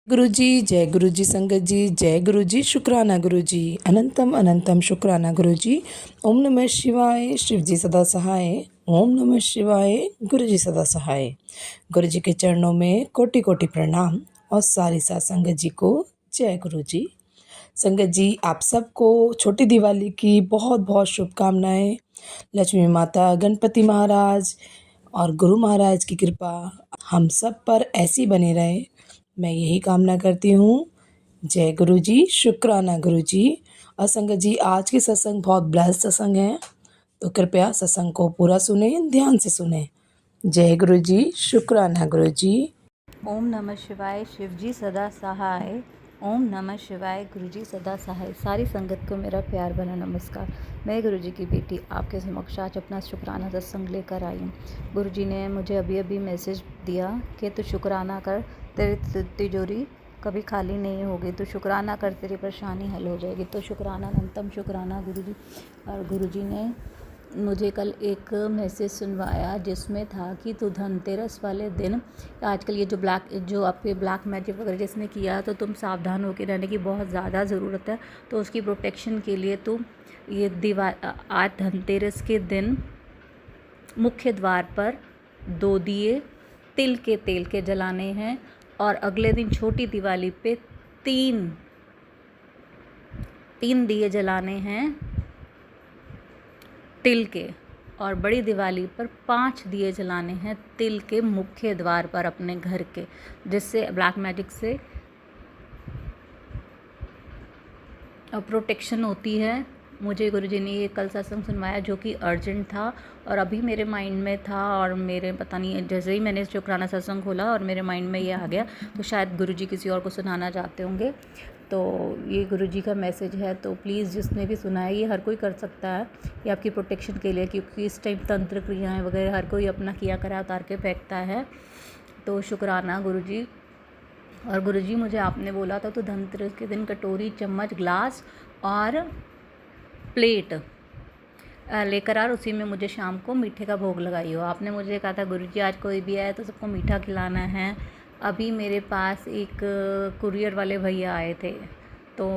गुरु जी संगत जी, जय गुरु जी, शुक्राना गुरु जी, अनंतम अनंतम शुक्राना गुरु जी। ओम नमः शिवाय, शिव जी सदा सहाय। ओम नमः शिवाय, गुरु जी सदा सहाय। गुरु जी के चरणों में कोटि कोटि प्रणाम और सारी साथ संगत जी को जय गुरु जी। संगत जी, आप सबको छोटी दिवाली की बहुत बहुत शुभकामनाएं। लक्ष्मी माता, गणपति महाराज और गुरु महाराज की कृपा हम सब पर ऐसी बनी रहे, मैं यही कामना करती हूँ। जय गुरु जी, शुक्राना गुरु जी। और संगत जी, आज की सत्संग बहुत ब्लेस्ड सत्संग है, तो कृपया सत्संग को पूरा सुने, ध्यान से सुने। जय गुरु जी, शुक्राना गुरु जी। ओम नमः शिवाय, शिव जी सदा सहाय। ओम नमः शिवाय, गुरु जी सदा सहाय। सारी संगत को मेरा प्यार भरा नमस्कार। मैं गुरु जी की बेटी आपके समक्ष आज अपना शुक्राना सत्संग लेकर आई हूँ। गुरु जी ने मुझे अभी अभी मैसेज दिया कि तू शुक्राना कर, तेरी तिजोरी कभी खाली नहीं होगी, तो शुक्राना कर, तेरी परेशानी हल हो जाएगी। तो शुक्राना, अनंतम शुक्राना गुरु जी। और गुरु जी ने मुझे कल एक मैसेज सुनवाया जिसमें था कि तू धनतेरस वाले दिन, आजकल ये जो आपके ब्लैक मैजिक वगैरह जिसने किया, तो तुम सावधान होकर रहने की बहुत ज़्यादा ज़रूरत है। तो उसकी प्रोटेक्शन के लिए तुम आज धनतेरस के दिन मुख्य द्वार पर 2 दिए तिल के तेल के जलाने हैं, और अगले दिन छोटी दिवाली पे 3 दिए जलाने हैं तिल के, और बड़ी दिवाली पर 5 दिए जलाने हैं तिल के मुख्य द्वार पर अपने घर के, जिससे ब्लैक मैजिक से प्रोटेक्शन होती है। मुझे गुरुजी ने ये कल सत्संग सुनवाया जो कि अर्जेंट था, और अभी मेरे माइंड में था, और मेरे पता नहीं जैसे ही मैंने शुक्राना सत्संग खोला और मेरे माइंड में ये आ गया, तो शायद गुरुजी किसी और को सुनाना चाहते होंगे। तो ये गुरुजी का मैसेज है, तो प्लीज़ जिसने भी सुना है, ये हर कोई कर सकता है, ये आपकी प्रोटेक्शन के लिए, क्योंकि इस टाइम तंत्र क्रियाएँ वगैरह हर कोई अपना किया करा उतार के फेंकता है। तो शुक्राना गुरुजी। और गुरुजी, मुझे आपने बोला था तो धनतेरस के दिन कटोरी, चम्मच, ग्लास और प्लेट लेकर आ, उसी में मुझे शाम को मीठे का भोग लगाइयो। आपने मुझे कहा था गुरुजी आज कोई भी आए तो सबको मीठा खिलाना है। अभी मेरे पास एक कुरियर वाले भैया आए थे, तो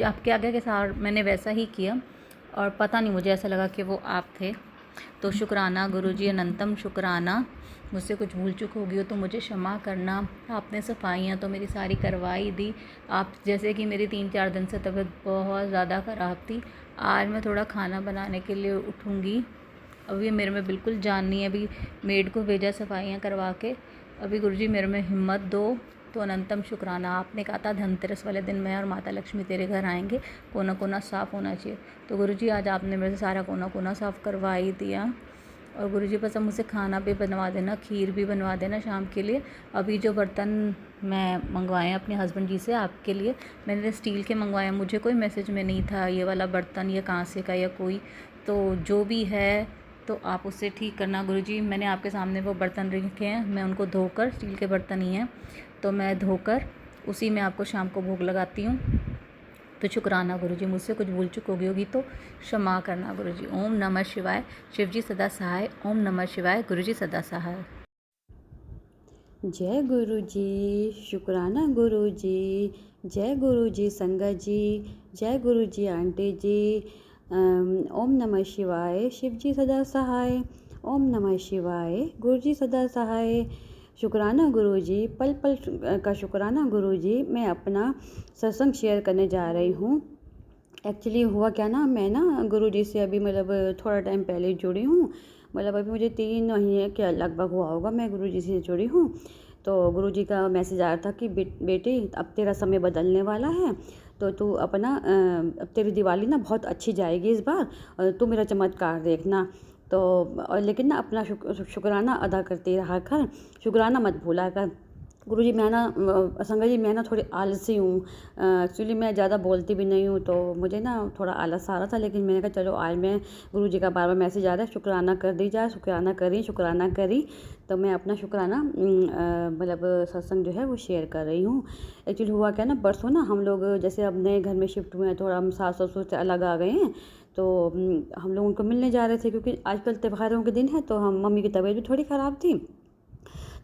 आपके आगे के साथ मैंने वैसा ही किया, और पता नहीं मुझे ऐसा लगा कि वो आप थे। तो शुक्राना गुरुजी, अनंतम शुक्राना। मुझसे कुछ भूल चूक होगी हो तो मुझे क्षमा करना। आपने सफाइयाँ तो मेरी सारी करवाई दी। आप जैसे कि मेरी 3-4 दिन से तबीयत बहुत ज़्यादा ख़राब थी। आज मैं थोड़ा खाना बनाने के लिए उठूँगी। अभी मेरे में बिल्कुल जान नहीं है। अभी मेड को भेजा सफाइयाँ करवा के। अभी गुरुजी मेरे में हिम्मत दो। तो अनंतम शुक्राना। आपने कहा था धनतेरस वाले दिन मैं और माता लक्ष्मी तेरे घर आएंगे, कोना कोना साफ़ होना चाहिए। तो गुरुजी आज आपने मेरे से सारा कोना कोना साफ़ करवा ही दिया। और गुरुजी बस अब मुझसे खाना भी बनवा देना, खीर भी बनवा देना शाम के लिए। अभी जो बर्तन मैं मंगवाए हैं अपने हस्बैंड जी से आपके लिए, मैंने स्टील के मंगवाए हैं। मुझे कोई मैसेज में नहीं था ये वाला बर्तन या कांसे का या कोई, तो जो भी है तो आप उससे ठीक करना गुरुजी। मैंने आपके सामने वो बर्तन रखे हैं, मैं उनको धोकर, स्टील के बर्तन ही हैं, तो मैं धोकर उसी में आपको शाम को भोग लगाती हूँ। तो शुक्राना गुरुजी। मुझसे कुछ भूल चूक होगी तो क्षमा करना गुरुजी। ओम नमः शिवाय, शिव जी सदा सहाय। ओम नमः शिवाय, गुरुजी सदा सहाय। जय गुरु जी, शुक्राना गुरु जी, जय गुरु जी संगत जी, जय गुरु जी आंटी जी। ओम नमः शिवाय, शिव जी सदा सहाय। ओम नमः शिवाय, गुरु जी सदा सहाय। शुक्राना गुरु जी, पल पल का शुक्राना गुरु जी। मैं अपना सत्संग शेयर करने जा रही हूँ। एक्चुअली हुआ क्या ना, मैं ना गुरु जी से अभी मतलब थोड़ा टाइम पहले जुड़ी हूँ। मतलब अभी मुझे 3 महीने के लगभग हुआ होगा मैं गुरु जी से जुड़ी हूँ। तो गुरु जी का मैसेज आया था कि बेटी अब तेरा समय बदलने वाला है, तो तू अपना अब तेरी दिवाली ना बहुत अच्छी जाएगी इस बार, और तू मेरा चमत्कार देखना। तो लेकिन ना अपना शुक्राना अदा करते रहा कर, शुक्राना मत भूला कर। गुरुजी मैं ना संगत जी, मैं ना थोड़ी आलसी हूँ। एक्चुअली मैं ज़्यादा बोलती भी नहीं हूँ, तो मुझे ना थोड़ा आलस आ रहा था। लेकिन मैंने कहा चलो आज मैं, गुरुजी का बार बार मैसेज आ रहा है शुक्राना कर दी जाए, शुक्राना करी, शुक्राना करी। तो मैं अपना शुक्राना मतलब सत्संग जो है वो शेयर कर रही हूँ। एक्चुअली हुआ क्या ना, परसों ना हम लोग जैसे अब नए घर में शिफ्ट हुए हैं, थोड़ा हम सास ससुर से अलग आ गए हैं। तो हम लोग उनको मिलने जा रहे थे, क्योंकि आजकल त्योहारों के दिन है, तो हम मम्मी की तबीयत भी थोड़ी ख़राब थी।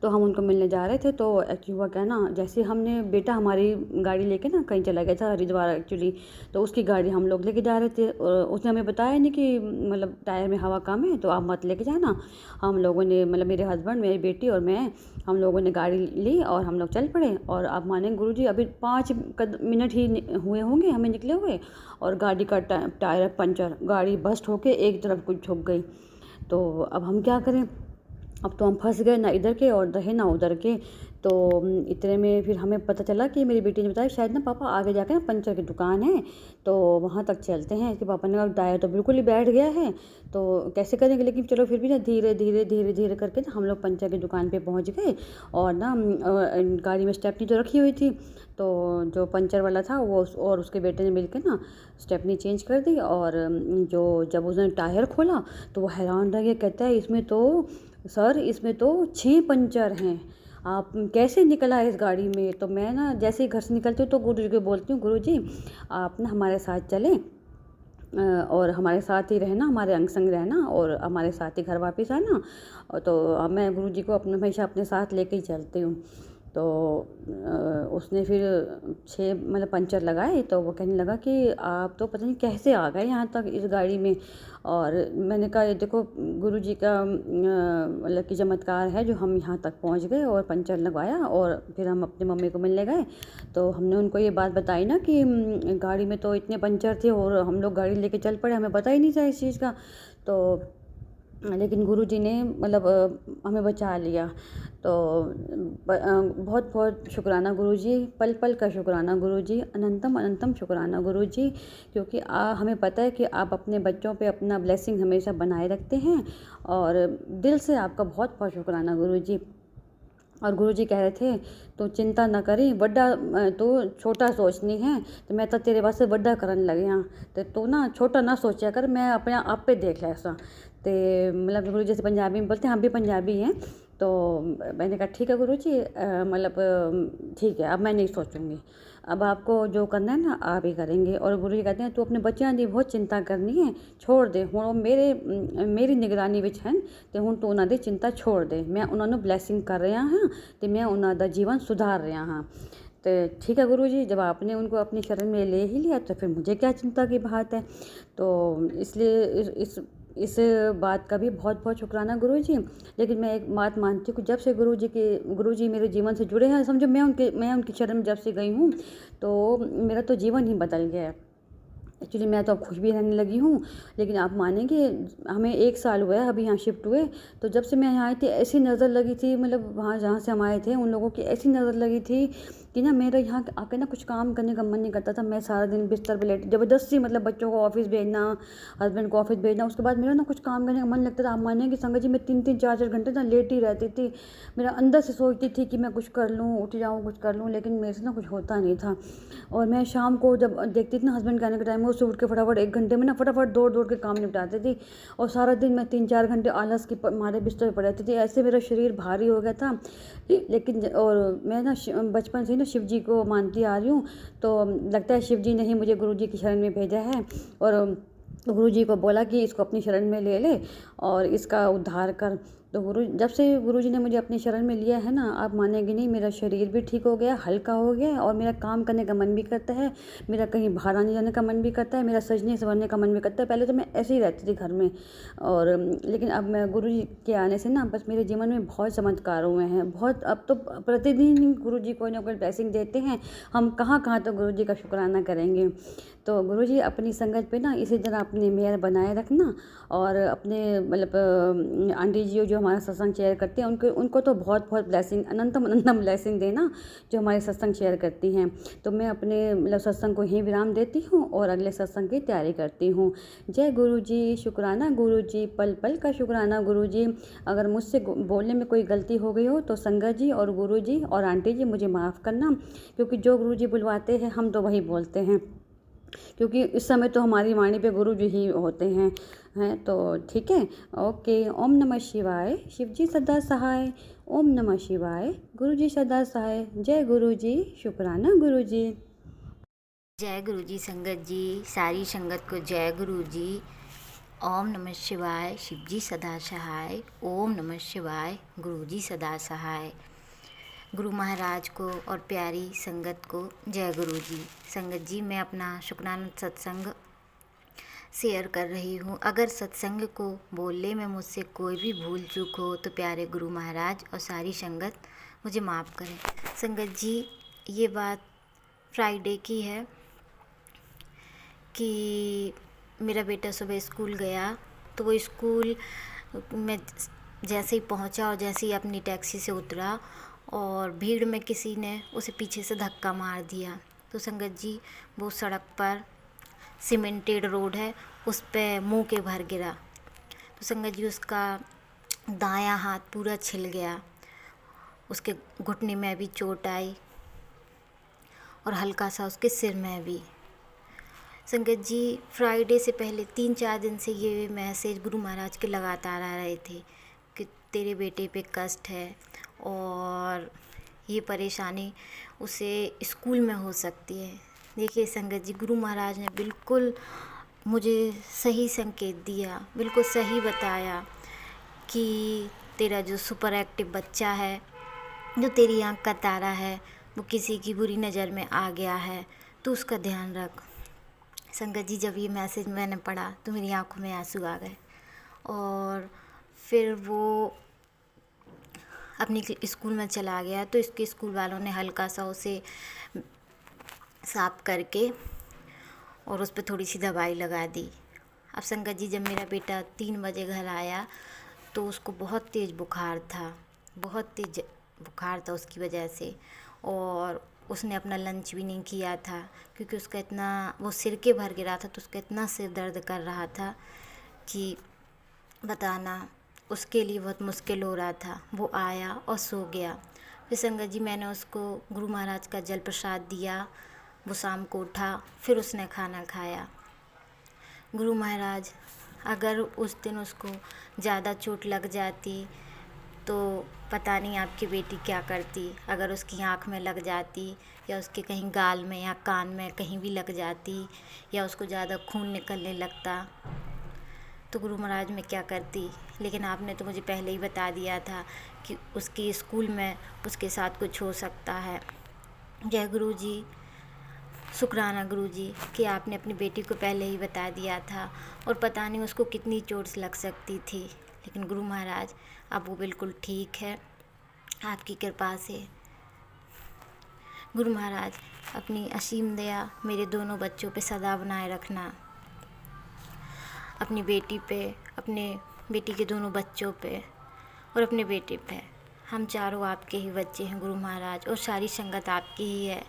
तो हम उनको मिलने जा रहे थे। तो एक्चुअली हुआ क्या ना, जैसे हमने बेटा हमारी गाड़ी लेके ना कहीं चला गया था हरिद्वार एक्चुअली, तो उसकी गाड़ी हम लोग लेके जा रहे थे और उसने हमें बताया नहीं कि मतलब टायर में हवा कम है तो आप मत लेके जाना। हम लोगों ने मतलब मेरे हस्बैंड, मेरी बेटी और मैं, हम लोगों ने गाड़ी ली और हम लोग चल पड़े। और आप मानेंगे गुरुजी, अभी 5 मिनट ही हुए होंगे हमें निकले हुए और गाड़ी का टायर पंचर, गाड़ी बस्ट होके एक तरफ कुछ झुक गई। तो अब हम क्या करें, अब तो हम फंस गए, ना इधर के और रहे ना उधर के। तो इतने में फिर हमें पता चला कि मेरी बेटी ने बताया शायद ना पापा आगे जाके ना पंचर की दुकान है, तो वहाँ तक चलते हैं। इसके पापा ने कहा टायर तो बिल्कुल ही बैठ गया है तो कैसे करेंगे, लेकिन चलो फिर भी ना धीरे धीरे धीरे धीरे करके ना हम लोग पंचर की दुकान पे पहुँच गए। और ना गाड़ी में स्टेपनी तो रखी हुई थी, तो जो पंचर वाला था वो और उसके बेटे ने मिलकर ना स्टेपनी चेंज कर दी। और जो जब उसने टायर खोला तो वो हैरान रह गया, कहता है इसमें तो सर इसमें तो 6 पंचर हैं, आप कैसे निकला इस गाड़ी में। तो मैं ना जैसे ही घर से निकलती हूँ तो गुरुजी को बोलती हूँ, गुरुजी आप ना हमारे साथ चलें और हमारे साथ ही रहना, हमारे अंग संग रहना और हमारे साथ ही घर वापस आना। तो मैं गुरुजी को अपने हमेशा अपने साथ लेके ही चलती हूँ। तो उसने फिर 6 मतलब पंचर लगाए। तो वो कहने लगा कि आप तो पता नहीं कैसे आ गए यहाँ तक इस गाड़ी में। और मैंने कहा ये देखो गुरुजी का मतलब कि चमत्कार है जो हम यहाँ तक पहुँच गए और पंचर लगवाया और फिर हम अपनी मम्मी को मिलने गए। तो हमने उनको ये बात बताई ना कि गाड़ी में तो इतने पंचर थे और हम लोग गाड़ी लेके चल पड़े, हमें पता ही नहीं था इस चीज़ का। तो लेकिन गुरुजी ने मतलब हमें बचा लिया। तो बहुत बहुत शुक्राना गुरुजी, पल पल का शुक्राना गुरुजी, अनंतम अनंतम शुक्राना गुरुजी, क्योंकि हमें पता है कि आप अपने बच्चों पे अपना ब्लेसिंग हमेशा बनाए रखते हैं और दिल से आपका बहुत बहुत शुक्राना गुरुजी। और गुरुजी कह रहे थे तो चिंता न करी, बड़ा तो छोटा सोचनी है तो मैं तो तेरे वास्ते बड़ा करन लग गया, तो तू ना छोटा ना सोचा कर, मैं अपने आप पे देख ला ऐसा। तो मतलब गुरुजी जैसे पंजाबी में बोलते हैं, हम भी पंजाबी हैं। तो मैंने कहा ठीक है गुरुजी, मतलब ठीक है अब मैं नहीं सोचूंगी, अब आपको जो करना है ना आप ही करेंगे। और गुरुजी कहते हैं तू अपने बच्चों की बहुत चिंता करनी है, छोड़ दे हुण मेरी निगरानी विच हैं ते हुण तू उन्हां दी चिंता छोड़ दे, मैं उन्हां नूं ब्लैसिंग कर रहा हाँ ते मैं उन्हां दा जीवन सुधार रहा हाँ। तो ठीक है गुरुजी, जब आपने उनको अपनी शरण में ले ही लिया तो फिर मुझे क्या चिंता की बात है। तो इसलिए इस बात का भी बहुत बहुत शुक्राना गुरुजी। लेकिन मैं एक बात मानती हूँ कि जब से गुरुजी मेरे जीवन से जुड़े हैं, समझो मैं उनकी शरण में जब से गई हूँ तो मेरा तो जीवन ही बदल गया है। एक्चुअली मैं तो अब खुश भी रहने लगी हूँ। लेकिन आप मानेंगे हमें 1 साल हुआ है अभी यहाँ शिफ्ट हुए। तो जब से मैं यहाँ आई थी ऐसी नज़र लगी थी, मतलब वहाँ जहाँ से हम आए थे उन लोगों की ऐसी नज़र लगी थी कि ना मेरा यहाँ आके ना कुछ काम करने का मन नहीं करता था। मैं सारा दिन बिस्तर पे लेट, ज़बरदस्ती मतलब बच्चों को ऑफिस भेजना, हस्बैंड को ऑफिस भेजना, उसके बाद मेरा ना कुछ काम करने का मन लगता था। आप मानेंगे संगत जी मैं 3-3 4-4 घंटे ना लेट ही रहती थी। मेरा अंदर से सोचती थी कि मैं कुछ कर लूँ, उठ जाऊँ, कुछ कर लूँ, लेकिन मेरे से ना कुछ होता नहीं था। और मैं शाम को जब देखती थी ना हस्बैंड के आने के टाइम में, उससे उठ के फटाफट 1 घंटे में ना फटाफट दौड़ दौड़ के काम निपटाती थी। और सारा दिन मैं 3-4 घंटे आलस की मारे बिस्तर पर पड़ रहती थी, ऐसे मेरा शरीर भारी हो गया था। लेकिन और मैं ना बचपन से ही ना शिव जी को मानती आ रही हूँ, तो लगता है शिव जी ने ही मुझे गुरु जी की शरण में भेजा है। और गुरु जी को बोला कि इसको अपनी शरण में ले ले और इसका उद्धार कर। तो जब से गुरुजी ने मुझे अपनी शरण में लिया है ना, आप मानेंगे नहीं, मेरा शरीर भी ठीक हो गया, हल्का हो गया और मेरा काम करने का मन भी करता है, मेरा कहीं बाहर आने जाने का मन भी करता है, मेरा सजने संवरने का मन भी करता है। पहले तो मैं ऐसे ही रहती थी घर में, और लेकिन अब मैं गुरुजी के आने से ना बस मेरे जीवन में बहुत चमत्कार हुए हैं, बहुत। अब तो प्रतिदिन गुरुजी कोई ना कोई ब्लेसिंग देते हैं, हम कहाँ कहाँ तो गुरुजी का शुक्राना करेंगे। तो गुरुजी अपनी संगत पे ना इसी तरह अपनी मेहर बनाए रखना। और अपने मतलब आंटी जी जो हमारा सत्संग शेयर करते हैं उनको तो बहुत बहुत ब्लेसिंग, अनंतम अनंतम ब्लेसिंग देना जो हमारे सत्संग शेयर करती हैं। तो मैं अपने मतलब सत्संग को ही विराम देती हूँ और अगले सत्संग की तैयारी करती हूँ। जय गुरु जी, शुक्राना गुरु जी, पल पल का शुक्राना गुरु जी। अगर मुझसे बोलने में कोई गलती हो गई हो तो संगत जी और गुरु जी और आंटी जी मुझे माफ़ करना, क्योंकि जो गुरु जी बुलवाते हैं हम तो वही बोलते हैं, क्योंकि इस समय तो हमारी वाणी पे गुरु जी ही होते हैं। तो ठीक है, ओके। ओम नमः शिवाय, शिव जी सदा सहाय। ओम नमः शिवाय, गुरु जी सदा सहाय। जय गुरु जी, शुक्राना गुरु जी। जय गुरु जी संगत जी, सारी संगत को जय गुरु जी। ओम नमः शिवाय, शिवजी सदा सहाय। ओम नमः शिवाय, गुरुजी सदा सहाय। गुरु महाराज को और प्यारी संगत को जय गुरु जी। संगत जी, मैं अपना शुक्राना सत्संग शेयर कर रही हूँ। अगर सत्संग को बोलने में मुझसे कोई भी भूल चूक हो तो प्यारे गुरु महाराज और सारी संगत मुझे माफ़ करें। संगत जी, ये बात फ्राइडे की है कि मेरा बेटा सुबह स्कूल गया तो वो स्कूल में जैसे ही पहुंचा और जैसे ही अपनी टैक्सी से उतरा और भीड़ में किसी ने उसे पीछे से धक्का मार दिया। तो संगत जी, वो सड़क पर सीमेंटेड रोड है, उस पे मुंह के भर गिरा। तो संगत जी, उसका दायां हाथ पूरा छिल गया, उसके घुटने में भी चोट आई और हल्का सा उसके सिर में भी। संगत जी, फ्राइडे से पहले 3-4 दिन से ये मैसेज गुरु महाराज के लगातार आ रहे थे कि तेरे बेटे पे कष्ट है और ये परेशानी उसे स्कूल में हो सकती है। देखिए संगत जी, गुरु महाराज ने बिल्कुल मुझे सही संकेत दिया, बिल्कुल सही बताया कि तेरा जो सुपर एक्टिव बच्चा है, जो तेरी आँख का तारा है, वो किसी की बुरी नज़र में आ गया है, तो उसका ध्यान रख। संगत जी, जब ये मैसेज मैंने पढ़ा तो मेरी आंखों में आंसू आ गए और फिर वो अपनी स्कूल में चला गया। तो इसके स्कूल वालों ने हल्का सा उसे साफ करके और उस पर थोड़ी सी दवाई लगा दी। अब संगत जी, जब मेरा बेटा 3 बजे घर आया तो उसको बहुत तेज़ बुखार था, बहुत तेज़ बुखार था उसकी वजह से, और उसने अपना लंच भी नहीं किया था क्योंकि उसका इतना वो सिर के भर गिरा था, तो उसका इतना सिर दर्द कर रहा था कि बताना उसके लिए बहुत मुश्किल हो रहा था। वो आया और सो गया। फिर संगत जी, मैंने उसको गुरु महाराज का जल प्रसाद दिया, वो शाम को उठा, फिर उसने खाना खाया। गुरु महाराज, अगर उस दिन उसको ज़्यादा चोट लग जाती तो पता नहीं आपकी बेटी क्या करती। अगर उसकी आँख में लग जाती या उसके कहीं गाल में या कान में कहीं भी लग जाती या उसको ज़्यादा खून निकलने लगता तो गुरु महाराज मैं क्या करती। लेकिन आपने तो मुझे पहले ही बता दिया था कि उसकी स्कूल में उसके साथ कुछ हो सकता है। जय गुरु जी, शुक्राना गुरु जी कि आपने अपनी बेटी को पहले ही बता दिया था और पता नहीं उसको कितनी चोट लग सकती थी। लेकिन गुरु महाराज, अब वो बिल्कुल ठीक है आपकी कृपा से। गुरु महाराज, अपनी असीम दया मेरे दोनों बच्चों पे सदा बनाए रखना, अपनी बेटी पे, अपने बेटी के दोनों बच्चों पे और अपने बेटे पे। हम चारों आपके ही बच्चे हैं गुरु महाराज और सारी संगत आपकी ही है।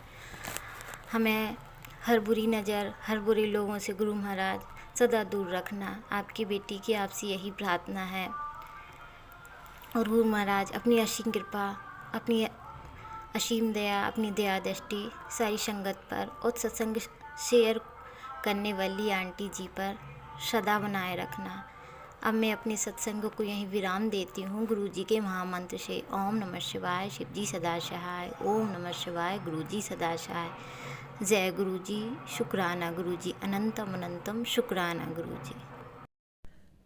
हमें हर बुरी नज़र, हर बुरे लोगों से गुरु महाराज सदा दूर रखना, आपकी बेटी की आपसे यही प्रार्थना है। और गुरु महाराज, अपनी असीम कृपा, अपनी असीम दया, अपनी दया दृष्टि सारी संगत पर और सत्संग शेयर करने वाली आंटी जी पर सदा बनाए रखना। अब मैं अपने सत्संग को यहीं विराम देती हूँ गुरु जी के महामंत्र से। ओम नमः शिवाय, शिवजी सदा सहाय। ओम नमः शिवाय, गुरु जी सदा सहाय। जय गुरु जी, शुक्राना गुरु जी, अनंतम अनंतम शुक्राना गुरु जी।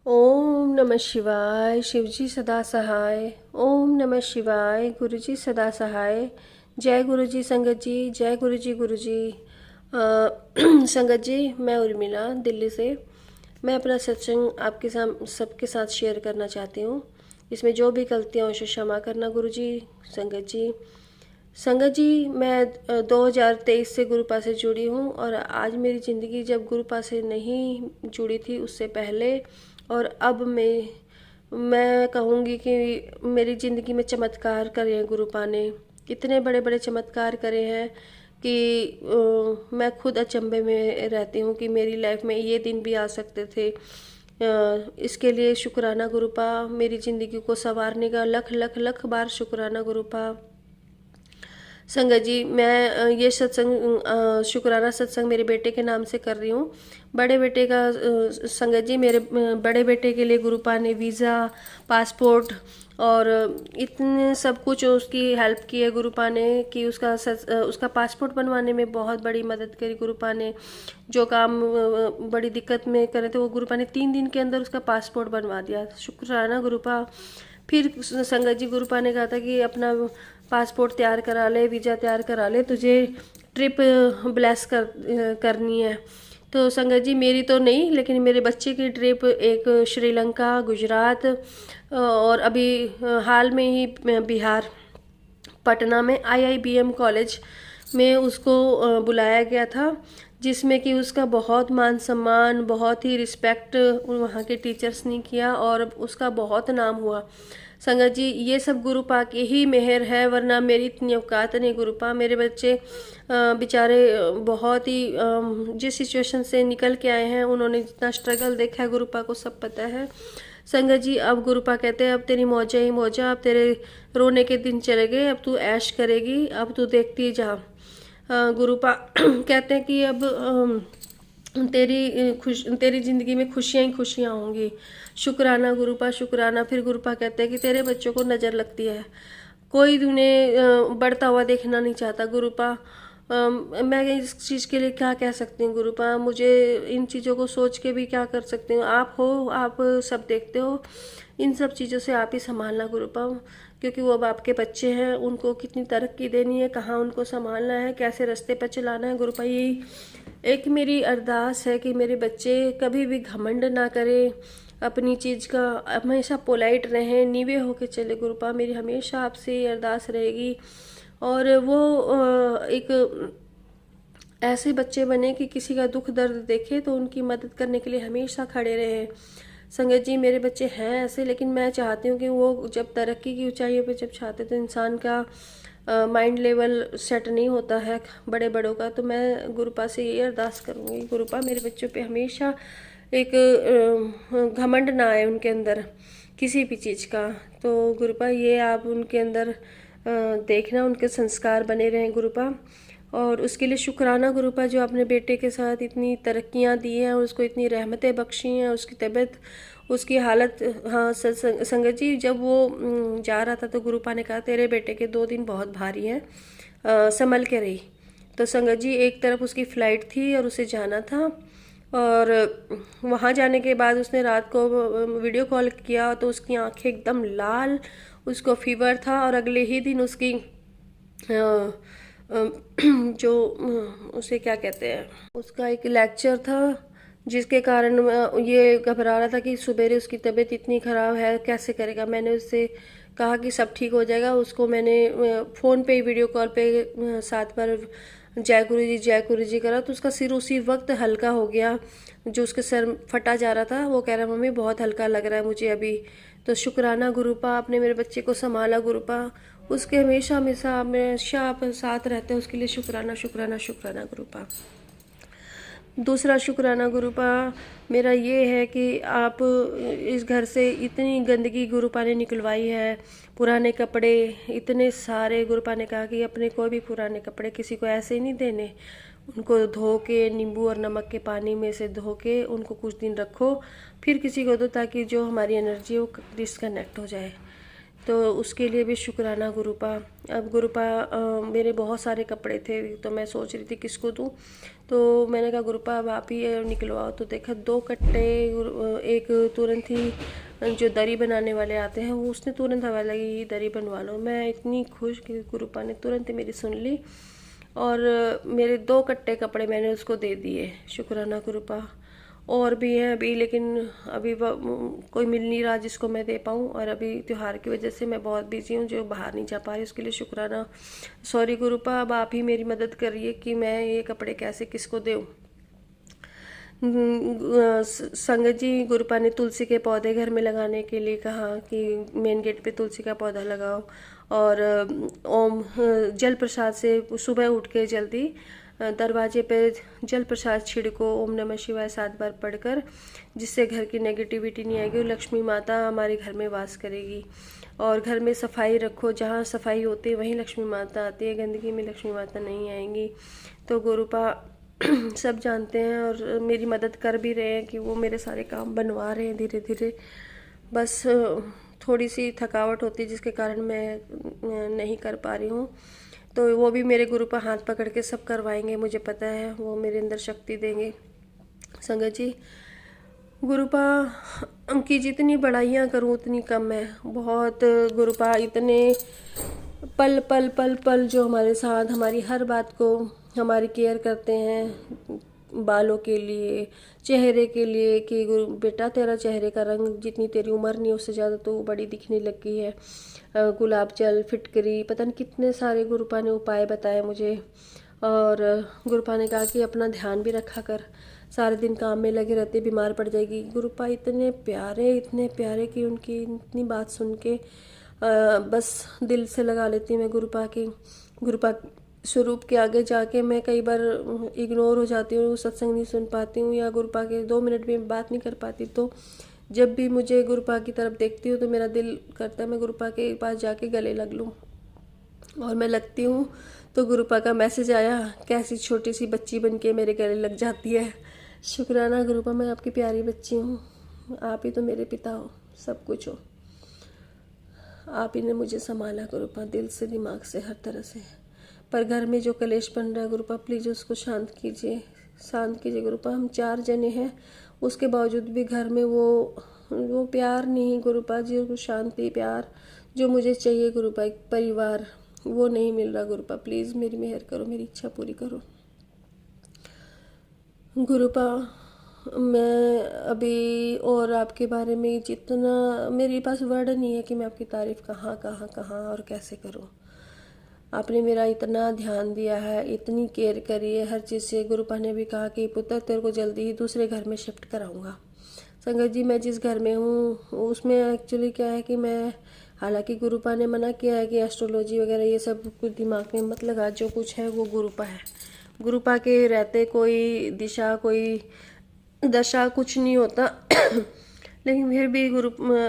ओम नमः शिवाय, शिवजी सदा सहाय। ओम नमः शिवाय, गुरुजी सदा सहाय। जय गुरु जी संगत जी, जय गुरु जी गुरु जी। संगत जी, मैं उर्मिला दिल्ली से। मैं अपना सत्संग आपके सबके साथ शेयर करना चाहती हूँ। इसमें जो भी गलतियाँ उसे क्षमा करना गुरु जी। संगत जी, मैं 2023 से गुरुपा से जुड़ी हूँ और आज मेरी ज़िंदगी जब गुरुपा से नहीं जुड़ी थी उससे पहले और अब मैं कहूँगी कि मेरी ज़िंदगी में चमत्कार करे हैं गुरुपा ने। इतने बड़े बड़े चमत्कार करे हैं कि मैं खुद अचंभे में रहती हूँ कि मेरी लाइफ में ये दिन भी आ सकते थे। इसके लिए शुक्राना गुरुपा, मेरी ज़िंदगी को संवारने का लख लख लख बार शुक्राना गुरुपा। संगत जी, मैं ये शुक्राना सत्संग मेरे बेटे के नाम से कर रही हूँ। बड़े बेटे का संगत जी, मेरे बड़े बेटे के लिए गुरुपा ने वीज़ा, पासपोर्ट और इतने सब कुछ उसकी हेल्प की है गुरुपा ने कि उसका पासपोर्ट बनवाने में बहुत बड़ी मदद करी गुरुपा ने। जो काम बड़ी दिक्कत में करे थे वो गुरुपा ने 3 दिन के अंदर उसका पासपोर्ट बनवा दिया। शुक्राना गुरुपा। फिर संगत जी, गुरुपा ने कहा था कि अपना पासपोर्ट तैयार करा ले, वीज़ा तैयार करा ले, तुझे ट्रिप ब्लेस करनी है। तो संगत जी, मेरी तो नहीं, लेकिन मेरे बच्चे की ट्रिप एक श्रीलंका, गुजरात और अभी हाल में ही बिहार पटना में IIBM कॉलेज में उसको बुलाया गया था, जिसमें कि उसका बहुत मान सम्मान, बहुत ही रिस्पेक्ट वहाँ के टीचर्स ने किया और उसका बहुत नाम हुआ। संगत जी, ये सब गुरुपा की ही मेहर है, वरना मेरी इतनी औकात नहीं गुरुपा। मेरे बच्चे बेचारे बहुत ही जिस सिचुएशन से निकल के आए हैं, उन्होंने जितना स्ट्रगल देखा है गुरुपा को सब पता है। संगत जी, अब गुरुपा कहते हैं अब तेरी मौजा ही मौजा, अब तेरे रोने के दिन चले गए, अब तू ऐश करेगी, अब तू देखती जा। गुरुपा कहते हैं कि अब तेरी ज़िंदगी में खुशियाँ ही खुशियाँ होंगी। शुक्राना गुरुपा, शुक्राना। फिर गुरुपा कहते हैं कि तेरे बच्चों को नज़र लगती है, कोई उन्हें बढ़ता हुआ देखना नहीं चाहता गुरुपा। मैं इस चीज़ के लिए क्या कह सकती हूँ गुरुपा, मुझे इन चीज़ों को सोच के भी क्या कर सकती हूँ। आप हो, आप सब देखते हो, इन सब चीज़ों से आप ही संभालना गुरुपा, क्योंकि वो अब आपके बच्चे हैं, उनको कितनी तरक्की देनी है, कहाँ उनको संभालना है, कैसे रास्ते पर चलाना है गुरुपा। यही एक मेरी अरदास है कि मेरे बच्चे कभी भी घमंड ना करें, अपनी चीज़ का हमेशा पोलाइट रहें, नीवे होके चले गुरुपा। मेरी हमेशा आपसे ये अरदास रहेगी। और वो एक ऐसे बच्चे बने कि किसी का दुख दर्द देखे तो उनकी मदद करने के लिए हमेशा खड़े रहे। संगत जी, मेरे बच्चे हैं ऐसे, लेकिन मैं चाहती हूँ कि वो जब तरक्की की ऊंचाइयों पे जब चाहते तो इंसान का माइंड लेवल सेट नहीं होता है बड़े बड़ों का। तो मैं गुरुपा से ये अरदास करूँगी, गुरुपा मेरे बच्चों पे हमेशा एक घमंड ना आए उनके अंदर किसी भी चीज़ का। तो गुरुपा ये आप उनके अंदर देखना, उनके संस्कार बने रहें गुरुपा। और उसके लिए शुक्राना गुरुपा, जो अपने बेटे के साथ इतनी तरक्कियाँ दी हैं और उसको इतनी रहमतें बख्शी हैं, उसकी तबीयत, उसकी हालत। हाँ संगत जी, जब वो जा रहा था तो गुरुपा ने कहा तेरे बेटे के 2 दिन बहुत भारी हैं, संभल के रही। तो संगत जी, एक तरफ उसकी फ़्लाइट थी और उसे जाना था, और वहाँ जाने के बाद उसने रात को वीडियो कॉल किया तो उसकी आंखें एकदम लाल, उसको फीवर था। और अगले ही दिन उसकी जो उसे क्या कहते हैं, उसका एक लेक्चर था, जिसके कारण ये घबरा रहा था कि सुबेरे उसकी तबीयत इतनी ख़राब है, कैसे करेगा। मैंने उससे कहा कि सब ठीक हो जाएगा। उसको मैंने फ़ोन पे वीडियो कॉल पे 7 बार जय गुरु जी करा, तो उसका सिर उसी वक्त हल्का हो गया। जो उसके सर फटा जा रहा था, वो कह रहा मम्मी बहुत हल्का लग रहा है मुझे अभी। तो शुक्राना गुरुपा, आपने मेरे बच्चे को संभाला गुरुपा, उसके हमेशा हमेशा आप साथ रहते हैं, उसके लिए शुक्राना शुक्राना शुक्राना गुरुपा। दूसरा शुक्राना गुरुपा मेरा ये है कि आप इस घर से इतनी गंदगी गुरुपा ने निकलवाई है, पुराने कपड़े इतने सारे। गुरुपा ने कहा कि अपने कोई भी पुराने कपड़े किसी को ऐसे ही नहीं देने, उनको धो के नींबू और नमक के पानी में से धो के उनको कुछ दिन रखो, फिर किसी को दो, ताकि जो हमारी एनर्जी वो डिस्कनेक्ट हो जाए। तो उसके लिए भी शुक्राना गुरुपा। अब गुरुपा मेरे बहुत सारे कपड़े थे, तो मैं सोच रही थी किसको दूँ, तो मैंने कहा गुरुपा अब आप ही निकलवाओ। तो देखा 2 कट्टे, एक तुरंत ही जो दरी बनाने वाले आते हैं वो उसने तुरंत हवा लगी दरी बनवा लो। मैं इतनी खुश कि गुरुपा ने तुरंत मेरी सुन ली और मेरे 2 कट्टे कपड़े मैंने उसको दे दिए। शुक्राना गुरुपा। और भी हैं अभी, लेकिन अभी कोई मिल नहीं रहा जिसको मैं दे पाऊँ, और अभी त्यौहार की वजह से मैं बहुत बिजी हूँ, जो बाहर नहीं जा पा रही, उसके लिए शुक्राना। सॉरी गुरुपा, अब आप ही मेरी मदद करिए कि मैं ये कपड़े कैसे किसको दूँ। संगत जी, गुरुपा ने तुलसी के पौधे घर में लगाने के लिए कहा कि मेन गेट पे तुलसी का पौधा लगाओ, और ओम जल प्रसाद से सुबह उठ के जल्दी दरवाजे पे जल प्रसाद छिड़को, ओम नमः शिवाय 7 बार पढ़कर, जिससे घर की नेगेटिविटी नहीं आएगी और लक्ष्मी माता हमारे घर में वास करेगी। और घर में सफाई रखो, जहाँ सफाई होती है वहीं लक्ष्मी माता आती है, गंदगी में लक्ष्मी माता नहीं आएंगी। तो गुरुपा सब जानते हैं और मेरी मदद कर भी रहे हैं कि वो मेरे सारे काम बनवा रहे हैं धीरे धीरे। बस थोड़ी सी थकावट होती है जिसके कारण मैं नहीं कर पा रही हूँ। तो वो भी मेरे गुरुपा हाथ पकड़ के सब करवाएंगे, मुझे पता है वो मेरे अंदर शक्ति देंगे। संगत जी, गुरुपा की जितनी बड़ाइयाँ करूँ उतनी कम है। बहुत गुरुपा इतने पल पल पल पल जो हमारे साथ हमारी हर बात को हमारी केयर करते हैं, बालों के लिए, चेहरे के लिए, कि बेटा तेरा चेहरे का रंग, जितनी तेरी उम्र नहीं उससे ज़्यादा तो बड़ी दिखने लग गई है। गुलाब जल, फिटकरी, पता नहीं कितने सारे गुरुपा ने उपाय बताए मुझे। और गुरुपा ने कहा कि अपना ध्यान भी रखा कर, सारे दिन काम में लगे रहते बीमार पड़ जाएगी। गुरुपा इतने प्यारे कि उनकी इतनी बात सुन के बस दिल से लगा लेती मैं गुरुपा स्वरूप के आगे जाके मैं कई बार इग्नोर हो जाती हूँ, सत्संग नहीं सुन पाती हूँ या गुरुपा के 2 मिनट भी बात नहीं कर पाती। तो जब भी मुझे गुरुपा की तरफ देखती हूँ तो मेरा दिल करता है मैं गुरुपा के पास जाके गले लग लूँ। और मैं लगती हूँ तो गुरुपा का मैसेज आया, कैसी छोटी सी बच्ची बन के मेरे गले लग जाती है। शुक्राना गुरुपा, मैं आपकी प्यारी बच्ची हूँ, आप ही तो मेरे पिता हो, सब कुछ हो। आप ही ने मुझे संभाला गुरुपा, दिल से, दिमाग से, हर तरह से। पर घर में जो कलेश बन रहा है गुरुपा, प्लीज़ उसको शांत कीजिए गुरुपा। हम 4 जने हैं, उसके बावजूद भी घर में वो प्यार नहीं गुरुपा जी, वो शांति, प्यार जो मुझे चाहिए गुरुपा, एक परिवार, वो नहीं मिल रहा गुरुपा। प्लीज़ मेरी मेहर करो, मेरी इच्छा पूरी करो गुरुपा। मैं अभी और आपके बारे में जितना मेरे पास वर्ड नहीं है कि मैं आपकी तारीफ़ कहाँ और कैसे करूँ। आपने मेरा इतना ध्यान दिया है, इतनी केयर करी है हर चीज़ से। गुरुपा ने भी कहा कि पुत्र तेरे को जल्दी ही दूसरे घर में शिफ्ट कराऊंगा। संगत जी, मैं जिस घर में हूँ उसमें एक्चुअली क्या है कि मैं, हालांकि गुरुपा ने मना किया है कि एस्ट्रोलॉजी वगैरह ये सब कुछ दिमाग में मत लगा, जो कुछ है वो गुरुपा है। गुरुपा के रहते कोई दिशा, कोई दशा कुछ नहीं होता लेकिन फिर भी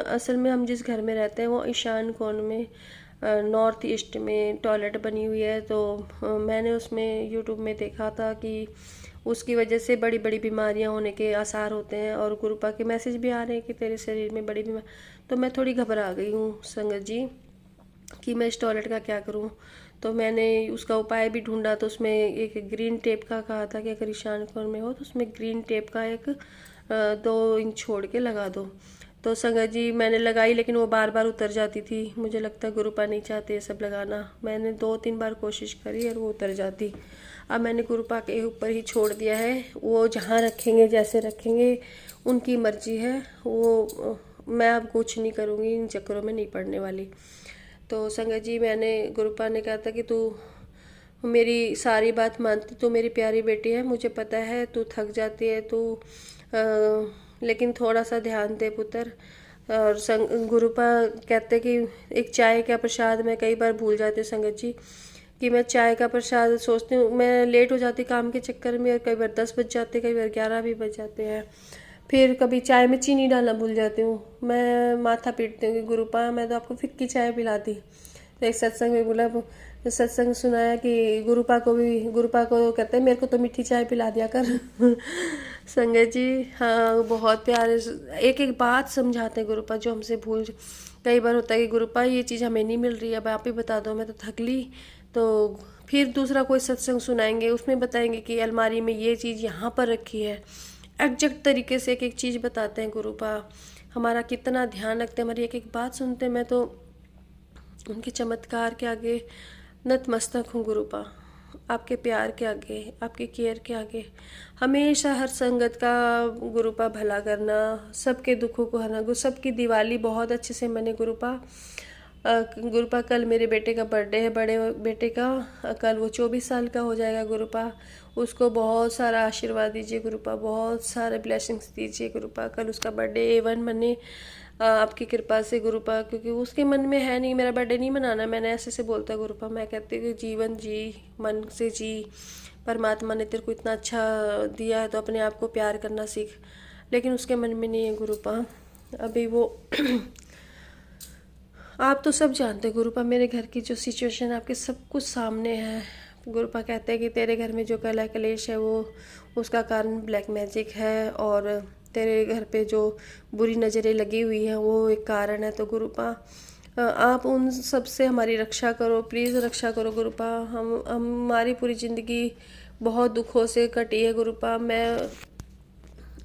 असल में हम जिस घर में रहते हैं वो ईशान कोण में नॉर्थ ईस्ट में टॉयलेट बनी हुई है। तो मैंने उसमें यूट्यूब में देखा था कि उसकी वजह से बड़ी बड़ी बीमारियां होने के आसार होते हैं और गुरुपा के मैसेज भी आ रहे हैं कि तेरे शरीर में बड़ी बीमार। तो मैं थोड़ी घबरा गई हूँ संगत जी कि मैं इस टॉयलेट का क्या करूँ। तो मैंने उसका उपाय भी ढूंढा, तो उसमें एक ग्रीन टेप का कहा था कि अगर ईशान कोण में हो तो उसमें ग्रीन टेप का एक 2 इंच छोड़ के लगा दो। तो संगत जी मैंने लगाई, लेकिन वो बार बार उतर जाती थी। मुझे लगता है गुरुपा नहीं चाहते ये सब लगाना। मैंने 2-3 बार कोशिश करी और वो उतर जाती। अब मैंने गुरुपा के ऊपर ही छोड़ दिया है, वो जहाँ रखेंगे जैसे रखेंगे उनकी मर्जी है। वो मैं अब कुछ नहीं करूँगी, इन चक्करों में नहीं पड़ने वाली। तो संगत जी, मैंने गुरुपा ने कहा था कि तू मेरी सारी बात मानती, तू मेरी प्यारी बेटी है, मुझे पता है तू थक जाती है, लेकिन थोड़ा सा ध्यान दे पुत्र। और गुरुपा कहते कि एक चाय का प्रसाद मैं कई बार भूल जाती हूँ संगत जी, कि मैं चाय का प्रसाद सोचती हूँ, मैं लेट हो जाती काम के चक्कर में, और कई बार 10 बज जाते, कई बार 11 भी बज जाते हैं। फिर कभी चाय में चीनी डालना भूल जाती हूँ, मैं माथा पीटती हूँ कि गुरुपा मैं तो आपको फिक्की चाय पिलाती। तो एक सत्संग में बोला, सत्संग सुनाया कि गुरुपा को कहते हैं मेरे को तो मीठी चाय पिला दिया कर संगत जी हाँ, बहुत प्यारे एक एक बात समझाते हैं गुरुपा जो हमसे भूल। कई बार होता है कि गुरुपा ये चीज़ हमें नहीं मिल रही है, अब आप ही बता दो, मैं तो थक ली। तो फिर दूसरा कोई सत्संग सुनाएंगे, उसमें बताएंगे कि अलमारी में ये चीज़ यहाँ पर रखी है। एग्जैक्ट तरीके से एक एक चीज़ बताते हैं गुरुपा, हमारा कितना ध्यान रखते हैं, हमारी एक एक बात सुनते हैं। मैं तो उनके चमत्कार के आगे नतमस्तक हूँ गुरुपा, आपके प्यार के आगे, आपके केयर के आगे। हमेशा हर संगत का गुरुपा भला करना, सबके दुखों को हरना। सबकी दिवाली बहुत अच्छे से मने गुरुपा। गुरुपा कल मेरे बेटे का बर्थडे है, बड़े बेटे का, कल वो 24 साल का हो जाएगा गुरुपा। उसको बहुत सारा आशीर्वाद दीजिए गुरुपा, बहुत सारे ब्लेसिंग्स दीजिए गुरुपा। कल उसका बर्थडे A1 मने आपकी कृपा से गुरुपा, क्योंकि उसके मन में है नहीं मेरा बर्थडे नहीं मनाना। मैंने ऐसे बोलता गुरुपा, मैं कहती हूँ कि जीवन जी, मन से जी, परमात्मा ने तेरे को इतना अच्छा दिया है तो अपने आप को प्यार करना सीख। लेकिन उसके मन में नहीं है गुरुपा। अभी वो आप तो सब जानते हैं गुरुपा, मेरे घर की जो सिचुएशन आपके सब कुछ सामने है। गुरुपा कहते हैं कि तेरे घर में जो कला कलेश है वो उसका कारण ब्लैक मैजिक है, और तेरे घर पे जो बुरी नज़रें लगी हुई हैं वो एक कारण है। तो गुरुपा आप उन सब से हमारी रक्षा करो, प्लीज़ रक्षा करो गुरुपा। हमारी पूरी ज़िंदगी बहुत दुखों से कटी है गुरुपा। मैं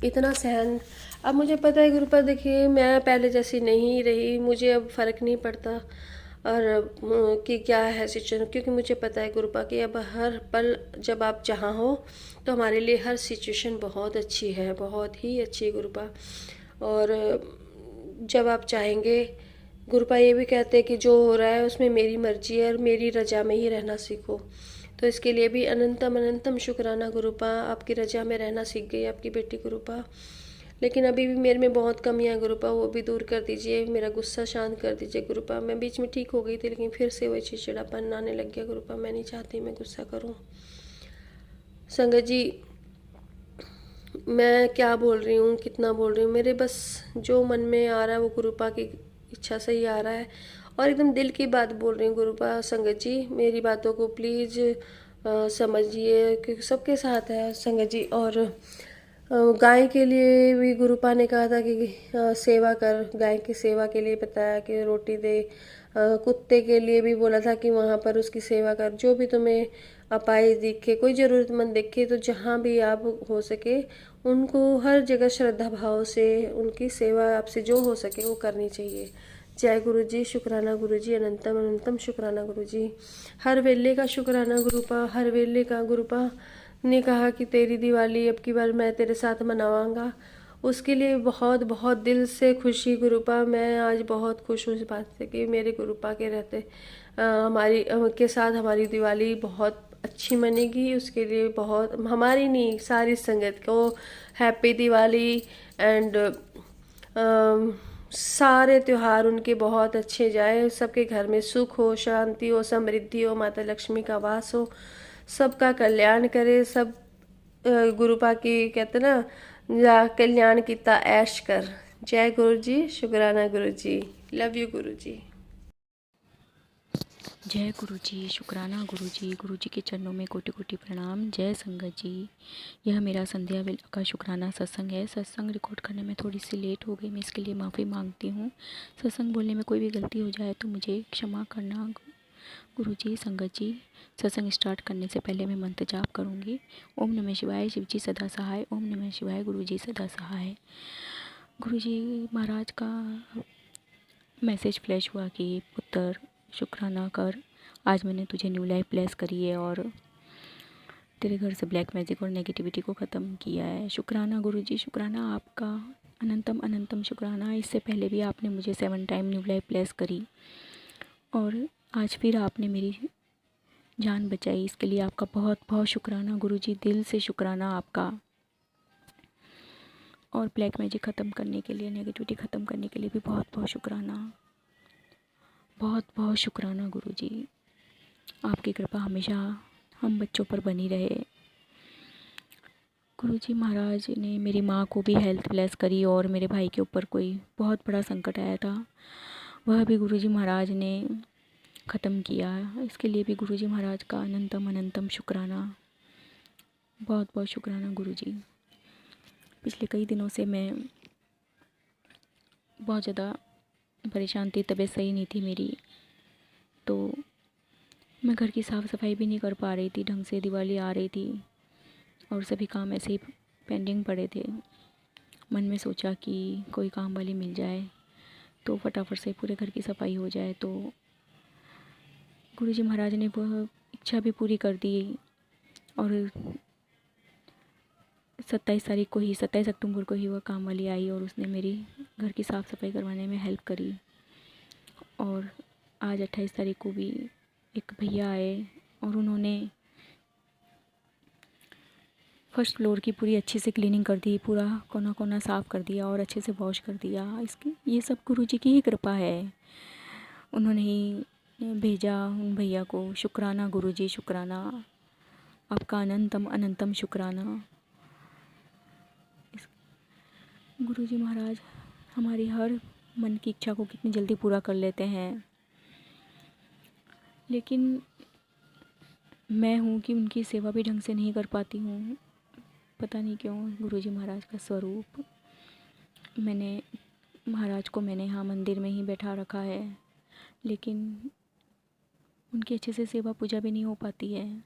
इतना सहन, अब मुझे पता है गुरुपा, देखिए मैं पहले जैसी नहीं रही, मुझे अब फ़र्क नहीं पड़ता और कि क्या है सिचुएशन, क्योंकि मुझे पता है गुरुपा कि अब हर पल जब आप जहाँ हो तो हमारे लिए हर सिचुएशन बहुत अच्छी है, बहुत ही अच्छी है गुरुपा। और जब आप चाहेंगे गुरुपा, ये भी कहते हैं कि जो हो रहा है उसमें मेरी मर्जी है और मेरी रजा में ही रहना सीखो। तो इसके लिए भी अनंतम अनंतम शुक्राना गुरुपा, आपकी रजा में रहना सीख गई आपकी बेटी गुरुपा। लेकिन अभी भी मेरे में बहुत कमियां हैं गुरुपा, वो भी दूर कर दीजिए, मेरा गुस्सा शांत कर दीजिए गुरुपा। मैं बीच में ठीक हो गई थी लेकिन फिर से वही चिड़चिड़ापन आने लग गया गुरुपा। मैं नहीं चाहती मैं गुस्सा करूं। संगत जी, मैं क्या बोल रही हूँ, कितना बोल रही हूँ, मेरे बस जो मन में आ रहा है वो गुरुपा की इच्छा से ही आ रहा है, और एकदम दिल की बात बोल रही हूँ गुरुपा। संगत जी मेरी बातों को प्लीज़ समझिए, क्योंकि सबके साथ है संगत जी। और गाय के लिए भी गुरुपा ने कहा था कि सेवा कर, गाय की सेवा के लिए बताया कि रोटी दे। कुत्ते के लिए भी बोला था कि वहाँ पर उसकी सेवा कर। जो भी तुम्हें अपाहिज दिखे, कोई ज़रूरतमंद दिखे, तो जहाँ भी आप हो सके उनको हर जगह श्रद्धा भाव से उनकी सेवा आपसे जो हो सके वो करनी चाहिए। जय गुरु जी, शुक्राना गुरु जी, अनंतम अनंतम शुक्राना गुरु जी। हर वेले का शुक्राना गुरुपा, हर वेले का। गुरुपा ने कहा कि तेरी दिवाली अब की बार मैं तेरे साथ मनावांगा, उसके लिए बहुत बहुत दिल से खुशी गुरुपा। मैं आज बहुत खुश हूँ इस बात से कि मेरे गुरुपा के रहते हमारी के साथ हमारी दिवाली बहुत अच्छी मनेगी। उसके लिए बहुत, हमारी नहीं सारी संगत को हैप्पी दिवाली। एंड सारे त्योहार उनके बहुत अच्छे जाए, सबके घर में सुख हो, शांति हो, समृद्धि हो, माता लक्ष्मी का वास हो, सबका कल्याण करे। सब गुरुपा की कहते ना, जा कल्याण किता ऐश कर। जय गुरु जी, शुक्राना गुरु जी, लव यू गुरु जी। जय गुरु जी, शुक्राना गुरु जी के चरणों में कोटि कोटि प्रणाम। जय संगत जी, यह मेरा संध्या वेला का शुक्राना सत्संग है। सत्संग रिकॉर्ड करने में थोड़ी सी लेट हो गई, मैं इसके लिए माफ़ी मांगती हूँ। सत्संग बोलने में कोई भी गलती हो जाए तो मुझे क्षमा करना गुरु जी। संगत जी, सत्संग स्टार्ट करने से पहले मैं मंत्र जाप करूँगी। ओम नमः शिवाय, शिव जी सदा सहाय। ओम नमः शिवाय, गुरु जी सदा सहाय। गुरु जी महाराज का मैसेज फ्लैश हुआ कि पुत्र शुक्राना कर, आज मैंने तुझे न्यू लाइफ ब्लेस करी है और तेरे घर से ब्लैक मैजिक और नेगेटिविटी को ख़त्म किया है। शुक्राना गुरु जी, शुक्राना आपका, अनंतम अनंतम शुक्राना। इससे पहले भी आपने मुझे 7 टाइम न्यू लाइफ ब्लेस करी और आज फिर आपने मेरी जान बचाई, इसके लिए आपका बहुत बहुत शुक्राना गुरु जी, दिल से शुक्राना आपका। और ब्लैक मैजिक ख़त्म करने के लिए, नेगेटिविटी ख़त्म करने के लिए भी बहुत बहुत शुक्राना, बहुत बहुत शुक्राना गुरु जी। आपकी कृपा हमेशा हम बच्चों पर बनी रहे। गुरु जी महाराज ने मेरी माँ को भी हेल्थ ब्लेस करी और मेरे भाई के ऊपर कोई बहुत बड़ा संकट आया था, वह भी गुरु जी महाराज ने ख़त्म किया। इसके लिए भी गुरु जी महाराज का अनंतम अनंतम शुक्राना, बहुत बहुत शुक्राना गुरु जी। पिछले कई दिनों से मैं बहुत ज़्यादा परेशान थी, तबीयत सही नहीं थी मेरी, तो मैं घर की साफ़ सफाई भी नहीं कर पा रही थी ढंग से। दिवाली आ रही थी और सभी काम ऐसे ही पेंडिंग पड़े थे। मन में सोचा कि कोई काम वाली मिल जाए तो फटाफट से पूरे घर की सफाई हो जाए। तो गुरुजी महाराज ने वह इच्छा भी पूरी कर दी और 27 अक्टूबर को ही वह काम वाली आई और उसने मेरी घर की साफ़ सफाई करवाने में हेल्प करी। और आज 28 तारीख को भी एक भैया आए और उन्होंने फर्स्ट फ्लोर की पूरी अच्छे से क्लीनिंग कर दी, पूरा कोना कोना साफ़ कर दिया और अच्छे से वॉश कर दिया। इसकी ये सब गुरुजी की ही कृपा है, उन्होंने ही भेजा उन भैया को। शुक्राना गुरुजी, शुक्राना आपका, अनंतम अनंतम शुक्राना। गुरुजी महाराज हमारी हर मन की इच्छा को कितनी जल्दी पूरा कर लेते हैं, लेकिन मैं हूँ कि उनकी सेवा भी ढंग से नहीं कर पाती हूँ। पता नहीं क्यों, गुरुजी महाराज का स्वरूप, महाराज को मैंने यहाँ मंदिर में ही बैठा रखा है, लेकिन उनकी अच्छे से सेवा पूजा भी नहीं हो पाती है।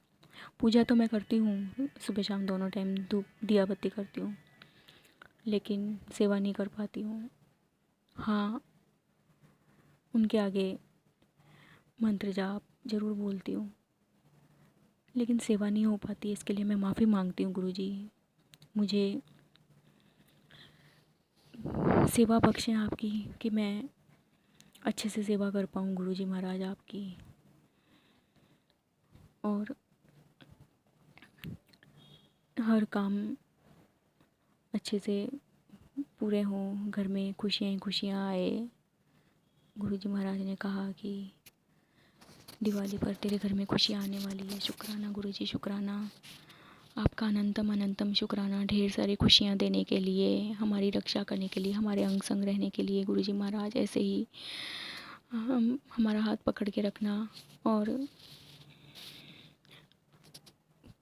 पूजा तो मैं करती हूँ, सुबह शाम दोनों टाइम धूप दिया बत्ती करती हूँ, लेकिन सेवा नहीं कर पाती हूँ। हाँ, उनके आगे मंत्र जाप ज़रूर बोलती हूँ, लेकिन सेवा नहीं हो पाती। इसके लिए मैं माफ़ी मांगती हूँ गुरुजी, मुझे सेवा बख्शें आपकी, कि मैं अच्छे से सेवा कर पाऊँ गुरुजी महाराज आपकी, और हर काम अच्छे से पूरे हों, घर में खुशियाँ ही खुशियाँ आए। गुरुजी महाराज ने कहा कि दिवाली पर तेरे घर में खुशियाँ आने वाली है। शुक्राना गुरुजी, शुक्राना आपका अनंतम अनंतम शुक्राना, ढेर सारी खुशियाँ देने के लिए, हमारी रक्षा करने के लिए, हमारे अंग संग रहने के लिए। गुरुजी महाराज ऐसे ही हमारा हाथ पकड़ के रखना, और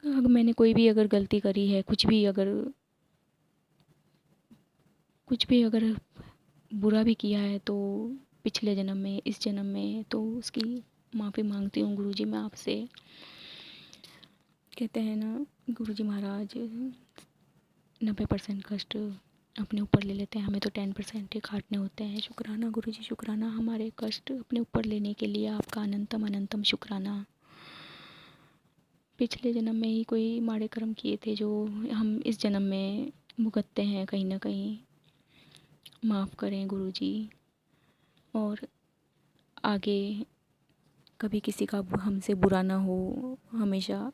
अगर मैंने कोई भी अगर गलती करी है, कुछ भी अगर बुरा भी किया है, तो पिछले जन्म में, इस जन्म में, तो उसकी माफ़ी मांगती हूँ गुरुजी मैं आपसे। कहते हैं ना गुरुजी महाराज, 90% कष्ट अपने ऊपर ले लेते हैं, हमें तो 10% ही काटने होते हैं। शुक्राना गुरुजी, शुक्राना हमारे कष्ट अपने ऊपर लेने के लिए, आपका अनंतम अनंतम शुक्राना। पिछले जन्म में ही कोई माड़े कर्म किए थे, जो हम इस जन्म में भुगतते हैं कहीं ना कहीं। माफ़ करें गुरुजी, और आगे कभी किसी का हमसे बुरा ना हो, हमेशा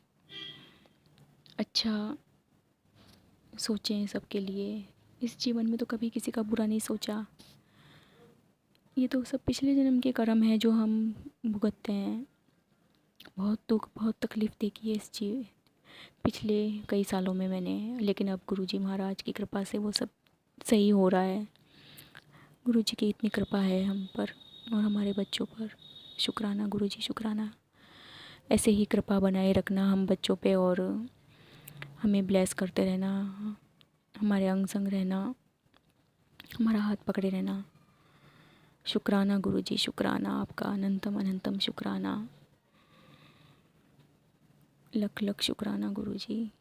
अच्छा सोचें सबके लिए। इस जीवन में तो कभी किसी का बुरा नहीं सोचा, ये तो सब पिछले जन्म के कर्म है जो हम भुगतते हैं। बहुत दुख, बहुत तकलीफ़ देखी है पिछले कई सालों में मैंने, लेकिन अब गुरुजी महाराज की कृपा से वो सब सही हो रहा है। गुरुजी की इतनी कृपा है हम पर और हमारे बच्चों पर। शुक्राना गुरुजी, शुक्राना। ऐसे ही कृपा बनाए रखना हम बच्चों पे, और हमें ब्लेस करते रहना, हमारे अंग संग रहना, हमारा हाथ पकड़े रहना। शुक्राना गुरुजी, शुक्राना आपका अनंतम अनंतम शुक्राना, लख लख शुक्राना गुरुजी।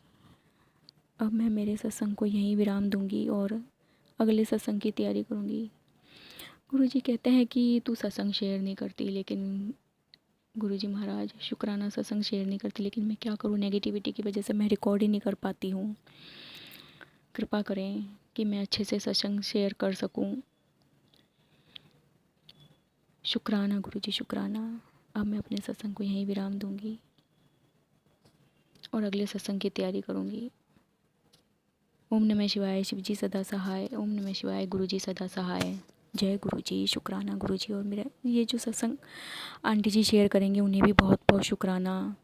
अब मैं मेरे सत्संग को यहीं विराम दूंगी और अगले सत्संग की तैयारी करूंगी। गुरुजी कहते हैं कि तू सत्संग शेयर नहीं करती, लेकिन गुरुजी महाराज शुक्राना सत्संग शेयर नहीं करती, लेकिन मैं क्या करूं, नेगेटिविटी की वजह से मैं रिकॉर्ड ही नहीं कर पाती हूं। कृपा करें कि मैं अच्छे से सत्संग शेयर कर सकूं। शुक्राना गुरुजी, शुक्राना। अब मैं अपने सत्संग को यहीं विराम दूंगी और अगले सत्संग की तैयारी करूंगी। ओम नमः शिवाय, शिवजी सदा सहाय। ओम नमः शिवाय, गुरुजी सदा सहाय। जय गुरुजी, शुक्राना गुरुजी। और मेरा ये जो सत्संग आंटी जी शेयर करेंगे, उन्हें भी बहुत बहुत शुक्राना।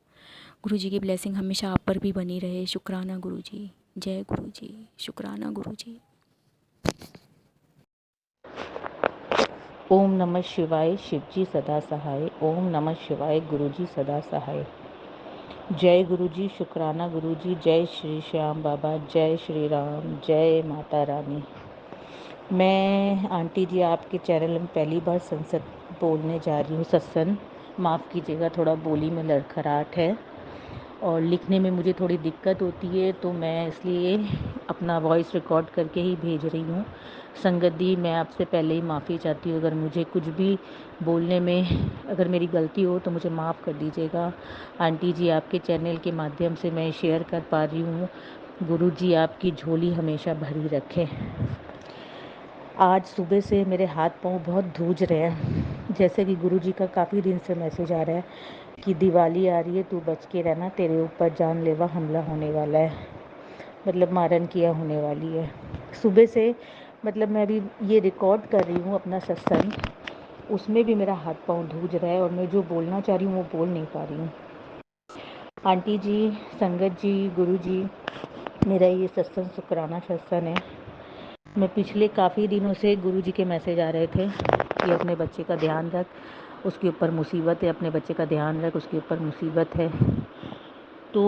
गुरुजी की ब्लेसिंग हमेशा आप पर भी बनी रहे। शुक्राना गुरुजी। जय गुरुजी, शुक्राना गुरुजी। ओम नमः शिवाय, शिवजी सदा सहाय। ओम नमः शिवाय, गुरुजी सदा सहाय। जय गुरुजी, शुक्राना गुरुजी। जय श्री श्याम बाबा, जय श्री राम, जय माता रानी। मैं आंटी जी आपके चैनल में पहली बार संसद बोलने जा रही हूँ। सत्संग, माफ़ कीजिएगा, थोड़ा बोली में लड़खड़ाहट है और लिखने में मुझे थोड़ी दिक्कत होती है, तो मैं इसलिए अपना वॉइस रिकॉर्ड करके ही भेज रही हूँ। संगत दी, मैं आपसे पहले ही माफ़ी चाहती हूँ। अगर मुझे कुछ भी बोलने में अगर मेरी गलती हो तो मुझे माफ़ कर दीजिएगा। आंटी जी आपके चैनल के माध्यम से मैं शेयर कर पा रही हूँ। गुरु जी आपकी झोली हमेशा भरी रखें। आज सुबह से मेरे हाथ पाँव बहुत धूज रहे हैं, जैसे कि गुरु जी का काफ़ी दिन से मैसेज आ रहा है कि दिवाली आ रही है, तू बच के रहना, तेरे ऊपर जानलेवा हमला होने वाला है, मतलब मारन किया होने वाली है। सुबह से मतलब मैं अभी ये रिकॉर्ड कर रही हूँ अपना सत्संग, उसमें भी मेरा हाथ पाँव धूज रहा है और मैं जो बोलना चाह रही हूँ वो बोल नहीं पा रही हूँ। आंटी जी, संगत जी, गुरु जी, मेरा ये सत्संग शुक्राना सत्संग है। मैं पिछले काफ़ी दिनों से गुरुजी के मैसेज आ रहे थे कि अपने बच्चे का ध्यान रख, उसके ऊपर मुसीबत है, अपने बच्चे का ध्यान रख, उसके ऊपर मुसीबत है। तो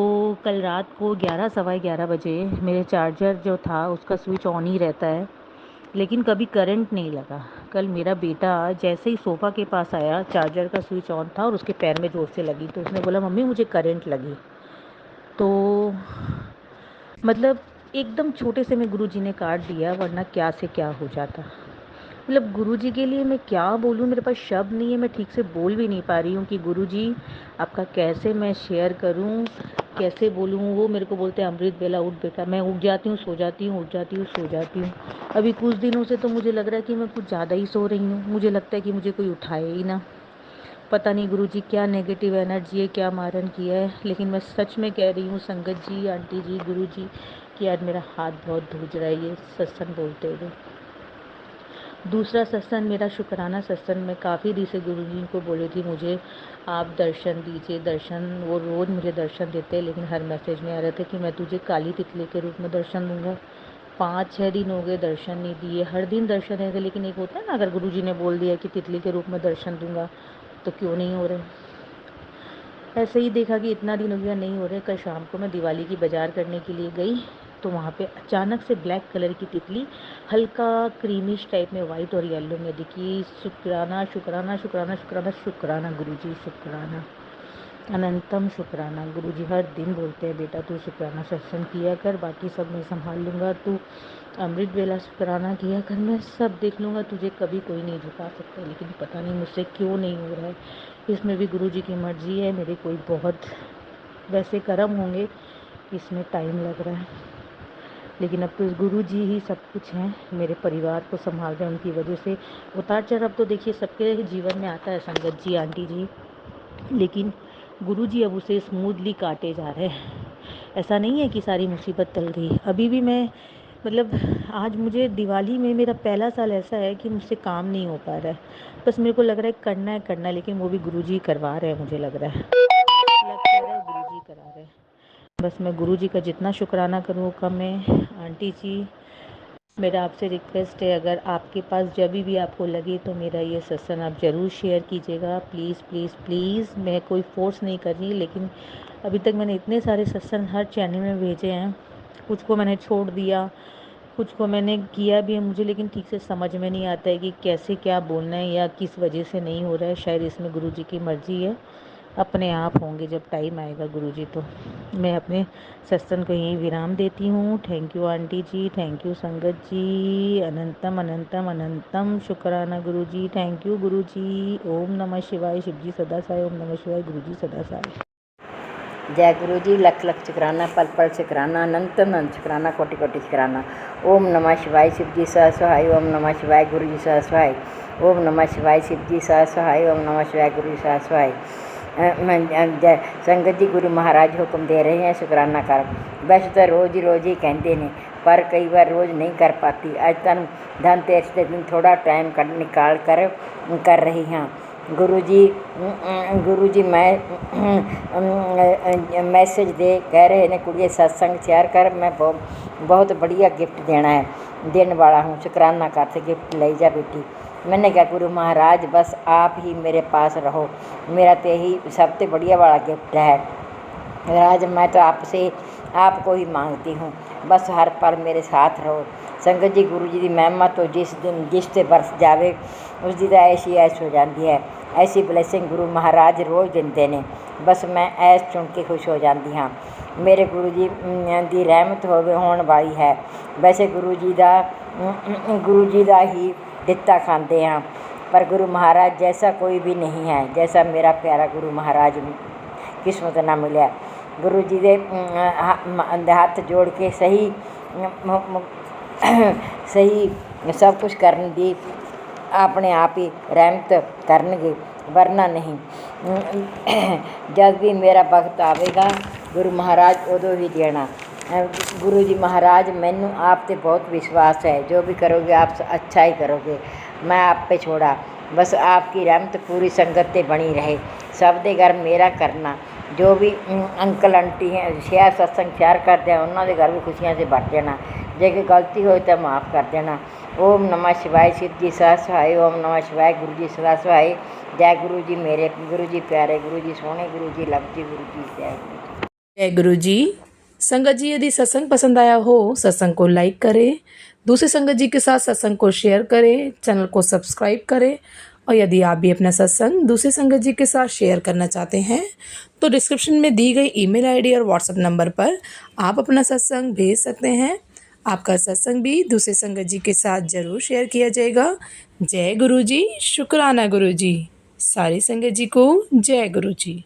कल रात को 11 सवा 11 बजे मेरे चार्जर जो था उसका स्विच ऑन ही रहता है, लेकिन कभी करंट नहीं लगा। कल मेरा बेटा जैसे ही सोफ़ा के पास आया, चार्जर का स्विच ऑन था और उसके पैर में ज़ोर से लगी, तो उसने बोला मम्मी मुझे करंट लगी। तो मतलब एकदम छोटे से में गुरुजी ने काट दिया, वरना क्या से क्या हो जाता। मतलब गुरुजी के लिए मैं क्या बोलूँ, मेरे पास शब्द नहीं है, मैं ठीक से बोल भी नहीं पा रही हूँ कि गुरुजी आपका कैसे मैं शेयर करूँ, कैसे बोलूँ। वो मेरे को बोलते हैं अमृत बेला उठ बेटा, मैं उठ जाती हूँ, सो जाती हूँ, उठ जाती हूँ, सो जाती हूँ। अभी कुछ दिनों से तो मुझे लग रहा है कि मैं कुछ ज़्यादा ही सो रही हूँ, मुझे लगता है कि मुझे कोई उठाए ही ना। पता नहीं गुरुजी क्या नेगेटिव एनर्जी है, क्या मारन किया है, लेकिन मैं सच में कह रही हूँ संगत जी, आंटी जी, गुरुजी कि आज मेरा हाथ बहुत धूज रहा है ये सत्संग बोलते हुए। दूसरा सत्संग मेरा शुक्राना सत्संग, मैं काफ़ी दिन से गुरुजी को बोली थी मुझे आप दर्शन दीजिए, दर्शन। वो रोज़ मुझे दर्शन देते, लेकिन हर मैसेज में आ रहे थे कि मैं तुझे काली तितली के रूप में दर्शन दूंगा। 5-6 दिन हो गए दर्शन नहीं दिए, हर दिन दर्शन देते, लेकिन एक होता है ना, अगर गुरुजी ने बोल दिया कि तितली के रूप में दर्शन दूंगा तो क्यों नहीं हो रहे। ऐसे ही देखा कि इतना दिन हो गया नहीं हो रहे। कल शाम को मैं दिवाली की बाज़ार करने के लिए गई, तो वहाँ पे अचानक से ब्लैक कलर की तितली हल्का क्रीमिश टाइप में वाइट और येलो में दिखी। शुक्राना शुक्राना शुक्राना शुक्राना शुक्राना गुरुजी, शुक्राना अनंतम शुक्राना। गुरुजी हर दिन बोलते हैं बेटा तू शुक्राना सत्संग किया कर, बाकी सब मैं संभाल लूँगा, तू अमृत वेला शुक्राना किया कर, मैं सब देख लूँगा, तुझे कभी कोई नहीं झुका सकता। लेकिन पता नहीं मुझसे क्यों नहीं हो रहा है। इसमें भी गुरुजी की मर्ज़ी है, मेरे कोई बहुत वैसे कर्म होंगे, इसमें टाइम लग रहा है। लेकिन अब तो गुरुजी ही सब कुछ हैं, मेरे परिवार को संभाल रहे हैं, उनकी वजह से उतार चढ़ाव तो देखिए सबके जीवन में आता है संगत जी, आंटी जी, लेकिन गुरुजी अब उसे स्मूथली काटे जा रहे हैं। ऐसा नहीं है कि सारी मुसीबत टल गई। अभी भी मैं मतलब आज मुझे दिवाली में मेरा पहला साल ऐसा है कि मुझसे काम नहीं हो पा रहा है। बस मेरे को लग रहा है करना है, लेकिन वो भी गुरुजी करवा रहे हैं, मुझे लग रहा है गुरुजी करा रहे हैं। बस मैं गुरुजी का जितना शुक्राना करूँ वो कम है। आंटी जी मेरा आपसे रिक्वेस्ट है, अगर आपके पास जब भी आपको लगे तो मेरा ये सत्संग आप ज़रूर शेयर कीजिएगा, प्लीज़ प्लीज़ प्लीज़। मैं कोई फोर्स नहीं कर रही, लेकिन अभी तक मैंने इतने सारे सत्संग हर चैनल में भेजे हैं, कुछ को मैंने छोड़ दिया, कुछ को मैंने किया भी है मुझे, लेकिन ठीक से समझ में नहीं आता है कि कैसे क्या बोलना है या किस वजह से नहीं हो रहा है। शायद इसमें गुरुजी की मर्ज़ी है, अपने आप होंगे जब टाइम आएगा गुरुजी। तो मैं अपने सत्संग को यहीं विराम देती हूँ। Thank you aunty ji, thank you Sangat ji, अनंतम अनंतम अनंतम शुक्राना गुरुजी, थैंक यू गुरुजी। ओम नमः शिवाय, शिवजी सदा सहाय। ओम नमः शिवाय, गुरुजी सदा सहाय। जय गुरु जी, लख लख शुक्राना, पल पल शुक्राना, अनंत अनंत शुक्राना, कोटि कोटि शुक्राना। ओम नमः शिवाय, शिव जी सह सहाय। ओम नमः शिवाय, गुरु जी सह सहाय। ओम नमः शिवाय, शिव जी सह सहाय। ओम नमः शिवाय, गुरु जी सह सहाय। संगत जी गुरु महाराज हुक्म दे रहे हैं शुक्राना कर। वैसे तो रोज़ ही कहते हैं, पर कई बार रोज़ नहीं कर पाती। अज तन धनतेरस के दिन थोड़ा टाइम निकाल कर रही हाँ। गुरु जी मैं मैसेज दे कह रहे ने कुड़िए सत्संग शेयर कर, मैं बहुत बढ़िया गिफ्ट देने वाला हूँ, शुक्राना कर से गिफ्ट ले जा बेटी। मैंने कहा गुरु महाराज बस आप ही मेरे पास रहो, मेरा तो यही सबसे बढ़िया वाला गिफ्ट है महाराज। मैं तो आपको ही मांगती हूँ, बस हर पल मेरे साथ रहो। संगत जी गुरु जी की महिमा तो जिस ते बरस जावे उसकी तो ऐसी ऐश हो जाती है। ऐसी ब्लैसिंग गुरु महाराज रोज़ देते हैं, बस मैं ऐश चुन के खुश हो जाती हाँ। मेरे गुरु जी की रहमत होने वाली है। वैसे गुरु जी का ही दिता खाते हैं, पर गुरु महाराज जैसा कोई भी नहीं है जैसा मेरा प्यारा गुरु महाराज किस्मत ना मिले। गुरु जी के हाथ जोड़ के सही सब कुछ करने दी अपने आप ही रहमत करनगे, वरना नहीं। जब भी मेरा वक्त आवेगा गुरु महाराज उदों ही देना। गुरु जी महाराज मैनू आप पे बहुत विश्वास है, जो भी करोगे आप अच्छा ही करोगे, मैं आप पे छोड़ा। बस आपकी रहमत पूरी संगत ते बनी रहे। सब दे घर मेरा करना, जो भी अंकल आंटी हैं शेयर सत्संग शेयर करते हैं उन्होंने घर भी खुशियां से भर जाना। जे कोई गलती हो तो माफ़ कर देना। ओम नमः शिवाय, शिव जी सदा सहाय। ओम नमः शिवाय, गुरु जी सदा सहाय। जय गुरु जी मेरे गुरु जी प्यारे, गुरु जी सोहने, गुरु जी लब जी, गुरु जी जय गुरु जी। जय गुरु जी। संगत जी, यदि सत्संग पसंद आया हो सत्संग को लाइक करें, दूसरे संगत जी के साथ सत्संग को शेयर करें, चैनल को सब्सक्राइब करें। और यदि आप भी अपना सत्संग दूसरे संगत जी के साथ शेयर करना चाहते हैं तो डिस्क्रिप्शन में दी गई ईमेल आईडी और व्हाट्सएप नंबर पर आप अपना सत्संग भेज सकते हैं। आपका सत्संग भी दूसरे संगत जी के साथ ज़रूर शेयर किया जाएगा। जय गुरु जी, शुक्राना गुरु जी। सारी संगत जी को जय गुरु जी।